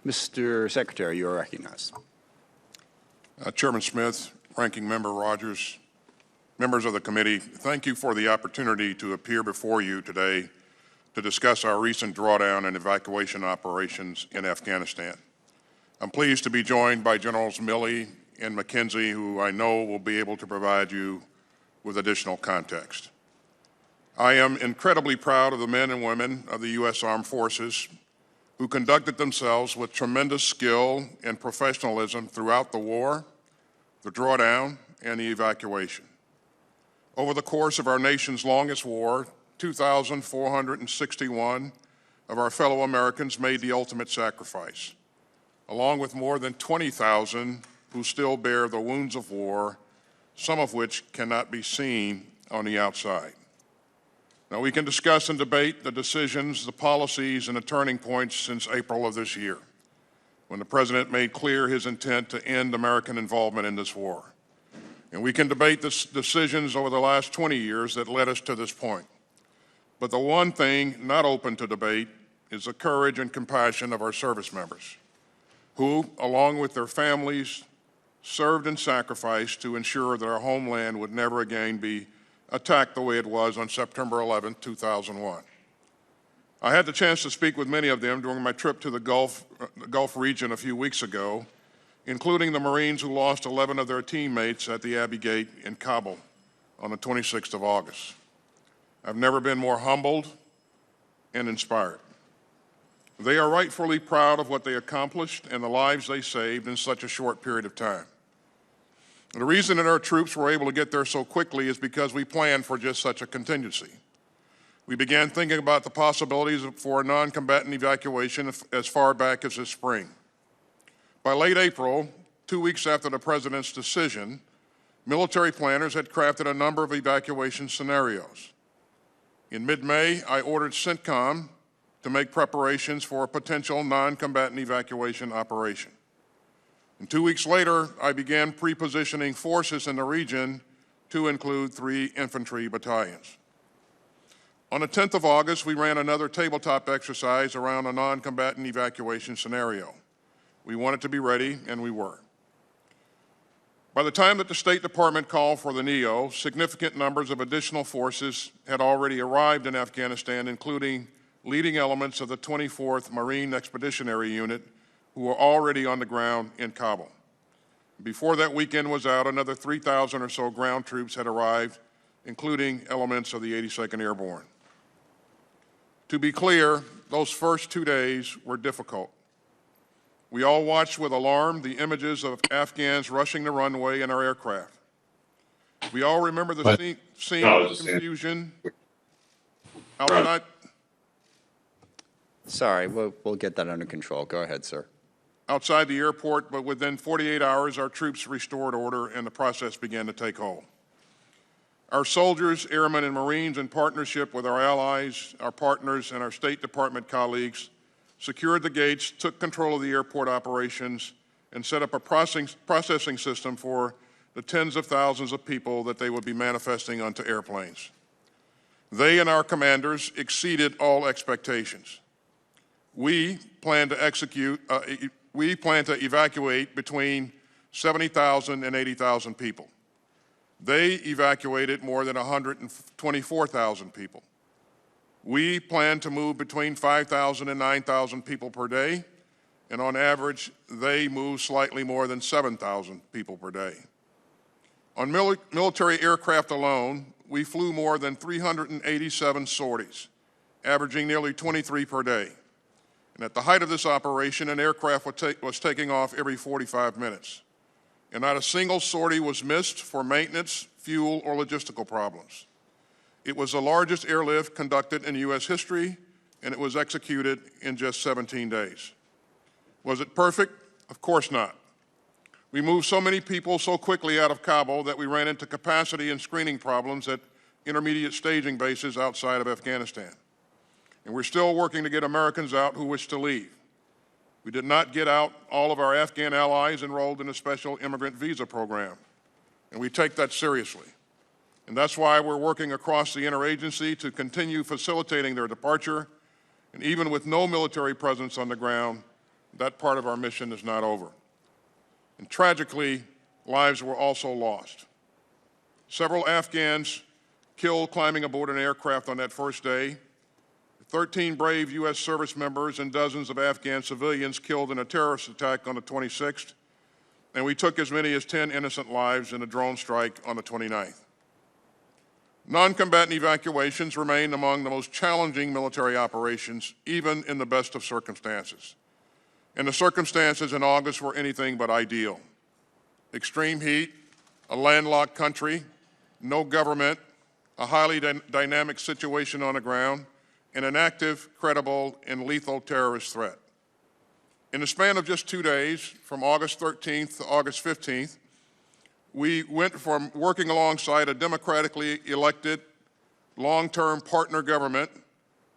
Mr. Secretary, you are recognized. Chairman Smith, Ranking Member Rogers, members of the committee, thank you for the opportunity to appear before you today to discuss our recent drawdown and evacuation operations in Afghanistan. I'm pleased to be joined by Generals Milley and McKenzie, who I know will be able to provide you with additional context. I am incredibly proud of the men and women of the U.S. Armed Forces who conducted themselves with tremendous skill and professionalism throughout the war, the drawdown, and the evacuation. Over the course of our nation's longest war, 2,461 of our fellow Americans made the ultimate sacrifice, along with more than 20,000 who still bear the wounds of war, some of which cannot be seen on the outside. Now, we can discuss and debate the decisions, the policies, and the turning points since April of this year, when the President made clear his intent to end American involvement in this war. And we can debate the decisions over the last 20 years that led us to this point. But the one thing not open to debate is the courage and compassion of our service members, who, along with their families, served and sacrificed to ensure that our homeland would never again be attacked the way it was on September 11, 2001. I had the chance to speak with many of them during my trip to the Gulf region a few weeks ago, including the Marines who lost 11 of their teammates at the Abbey Gate in Kabul on the 26th of August. I've never been more humbled and inspired. They are rightfully proud of what they accomplished and the lives they saved in such a short period of time. The reason that our troops were able to get there so quickly is because we planned for just such a contingency. We began thinking about the possibilities for a non-combatant evacuation as far back as this spring. By late April, 2 weeks after the President's decision, military planners had crafted a number of evacuation scenarios. In mid-May, I ordered CENTCOM to make preparations for a potential non-combatant evacuation operation. And 2 weeks later, I began pre-positioning forces in the region to include 3 infantry battalions. On the 10th of August, we ran another tabletop exercise around a non-combatant evacuation scenario. We wanted to be ready, and we were. By the time that the State Department called for the NEO, significant numbers of additional forces had already arrived in Afghanistan, including leading elements of the 24th Marine Expeditionary Unit, who were already on the ground in Kabul. Before that weekend was out, another 3,000 or so ground troops had arrived, including elements of the 82nd Airborne. To be clear, those first 2 days were difficult. We all watched with alarm the images of Afghans rushing the runway in our aircraft. We all remember the scene of confusion outside. Sorry, we'll get that under control. Go ahead, sir. Outside the airport, but within 48 hours, our troops restored order and the process began to take hold. Our soldiers, airmen, and Marines, in partnership with our allies, our partners, and our State Department colleagues, secured the gates, took control of the airport operations, and set up a processing system for the tens of thousands of people that they would be manifesting onto airplanes. They and our commanders exceeded all expectations. We plan to evacuate between 70,000 and 80,000 people. They evacuated more than 124,000 people. We plan to move between 5,000 and 9,000 people per day, and on average, they move slightly more than 7,000 people per day. On military aircraft alone, we flew more than 387 sorties, averaging nearly 23 per day. And at the height of this operation, an aircraft was taking off every 45 minutes. And not a single sortie was missed for maintenance, fuel, or logistical problems. It was the largest airlift conducted in U.S. history, and it was executed in just 17 days. Was it perfect? Of course not. We moved so many people so quickly out of Kabul that we ran into capacity and screening problems at intermediate staging bases outside of Afghanistan. And we're still working to get Americans out who wish to leave. We did not get out all of our Afghan allies enrolled in a special immigrant visa program, and we take that seriously. And that's why we're working across the interagency to continue facilitating their departure, and even with no military presence on the ground, that part of our mission is not over. And tragically, lives were also lost. Several Afghans killed climbing aboard an aircraft on that first day, 13 brave U.S. service members and dozens of Afghan civilians killed in a terrorist attack on the 26th, and we took as many as 10 innocent lives in a drone strike on the 29th. Non-combatant evacuations remain among the most challenging military operations, even in the best of circumstances. And the circumstances in August were anything but ideal. Extreme heat, a landlocked country, no government, a highly dynamic situation on the ground, and an active, credible, and lethal terrorist threat. In the span of just 2 days, from August 13th to August 15th, we went from working alongside a democratically elected, long-term partner government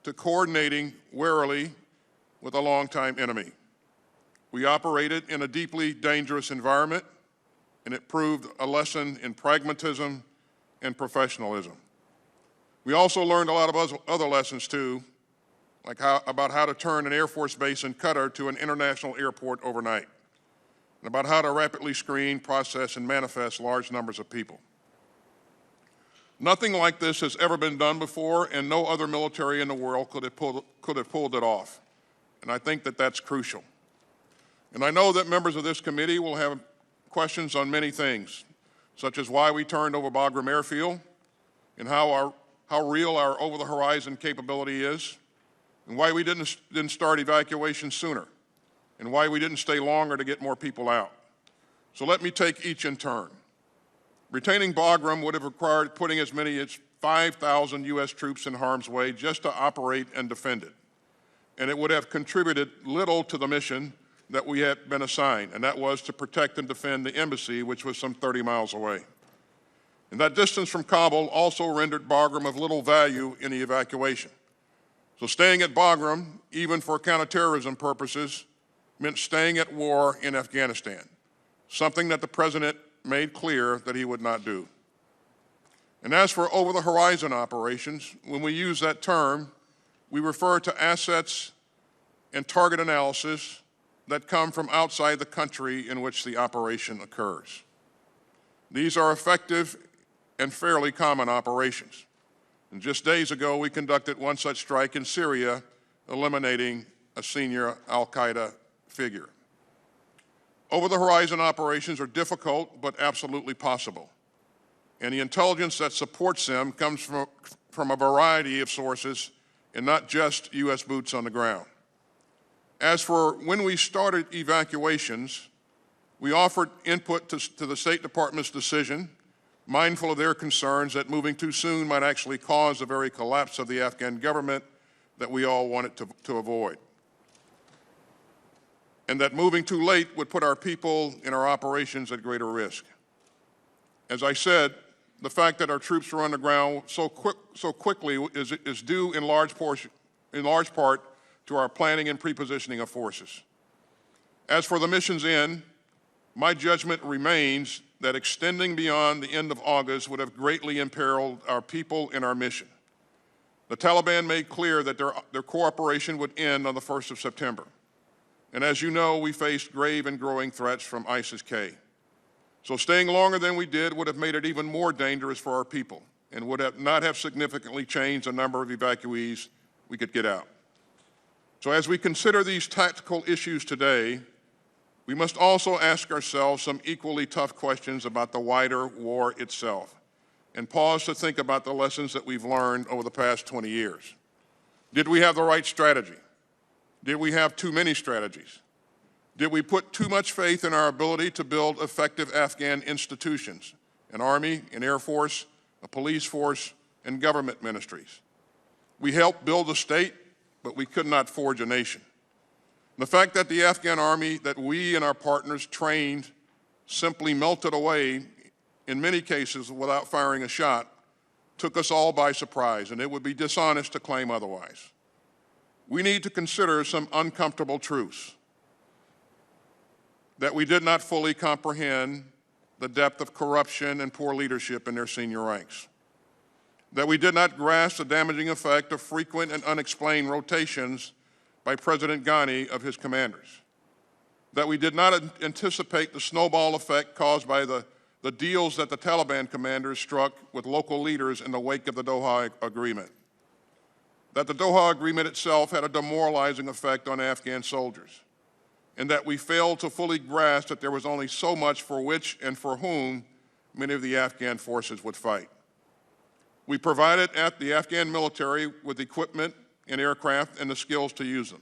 to coordinating warily with a longtime enemy. We operated in a deeply dangerous environment, and it proved a lesson in pragmatism and professionalism. We also learned a lot of other lessons too, like about how to turn an Air Force base in Qatar to an international airport overnight, and about how to rapidly screen, process, and manifest large numbers of people. Nothing like this has ever been done before, and no other military in the world could have pulled it off. And I think that that's crucial. And I know that members of this committee will have questions on many things, such as why we turned over Bagram Airfield, and how real our over-the-horizon capability is, and why we didn't start evacuation sooner, and why we didn't stay longer to get more people out. So let me take each in turn. Retaining Bagram would have required putting as many as 5,000 U.S. troops in harm's way just to operate and defend it. And it would have contributed little to the mission that we had been assigned, and that was to protect and defend the embassy, which was some 30 miles away. And that distance from Kabul also rendered Bagram of little value in the evacuation. So staying at Bagram, even for counterterrorism purposes, meant staying at war in Afghanistan, something that the President made clear that he would not do. And as for over-the-horizon operations, when we use that term, we refer to assets and target analysis that come from outside the country in which the operation occurs. These are effective and fairly common operations. And just days ago, we conducted one such strike in Syria, eliminating a senior al-Qaeda figure. Over-the-horizon operations are difficult, but absolutely possible. And the intelligence that supports them comes from a variety of sources and not just U.S. boots on the ground. As for when we started evacuations, we offered input to the State Department's decision, mindful of their concerns that moving too soon might actually cause the very collapse of the Afghan government that we all wanted to avoid, and that moving too late would put our people and our operations at greater risk. As I said, the fact that our troops were on the ground so quickly is due in large part to our planning and pre-positioning of forces. As for the mission's end, my judgment remains that extending beyond the end of August would have greatly imperiled our people and our mission. The Taliban made clear that their cooperation would end on the 1st of September. And as you know, we faced grave and growing threats from ISIS-K. So staying longer than we did would have made it even more dangerous for our people and would not have significantly changed the number of evacuees we could get out. So as we consider these tactical issues today, we must also ask ourselves some equally tough questions about the wider war itself and pause to think about the lessons that we've learned over the past 20 years. Did we have the right strategy? Did we have too many strategies? Did we put too much faith in our ability to build effective Afghan institutions, an army, an air force, a police force, and government ministries? We helped build a state, but we could not forge a nation. The fact that the Afghan army that we and our partners trained simply melted away, in many cases without firing a shot, took us all by surprise, and it would be dishonest to claim otherwise. We need to consider some uncomfortable truths. That we did not fully comprehend the depth of corruption and poor leadership in their senior ranks. That we did not grasp the damaging effect of frequent and unexplained rotations by President Ghani of his commanders. that we did not anticipate the snowball effect caused by the deals that the Taliban commanders struck with local leaders in the wake of the Doha Agreement, that the Doha Agreement itself had a demoralizing effect on Afghan soldiers, and that we failed to fully grasp that there was only so much for which and for whom many of the Afghan forces would fight. We provided the Afghan military with equipment and aircraft and the skills to use them.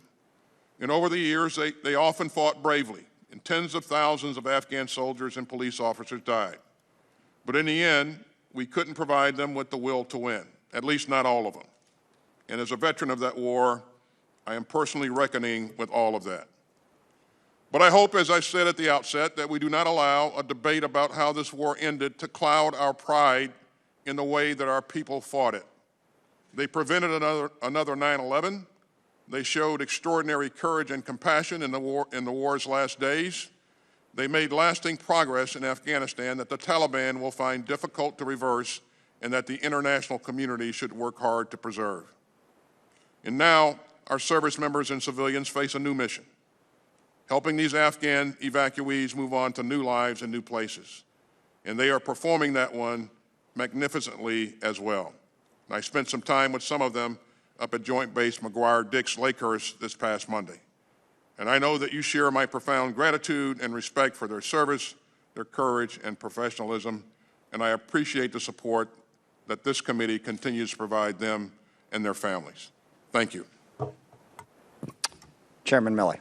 And over the years, they often fought bravely, and tens of thousands of Afghan soldiers and police officers died. But in the end, we couldn't provide them with the will to win, at least not all of them. And as a veteran of that war, I am personally reckoning with all of that. But I hope, as I said at the outset, that we do not allow a debate about how this war ended to cloud our pride in the way that our people fought it. They prevented another 9/11. They showed extraordinary courage and compassion in the war's last days. They made lasting progress in Afghanistan that the Taliban will find difficult to reverse and that the international community should work hard to preserve. And now, our service members and civilians face a new mission, helping these Afghan evacuees move on to new lives in new places. And they are performing that one magnificently as well. And I spent some time with some of them up at Joint Base McGuire-Dix Lakehurst this past Monday. And I know that you share my profound gratitude and respect for their service, their courage, and professionalism, and I appreciate the support that this committee continues to provide them and their families. Thank you. Chairman Milley.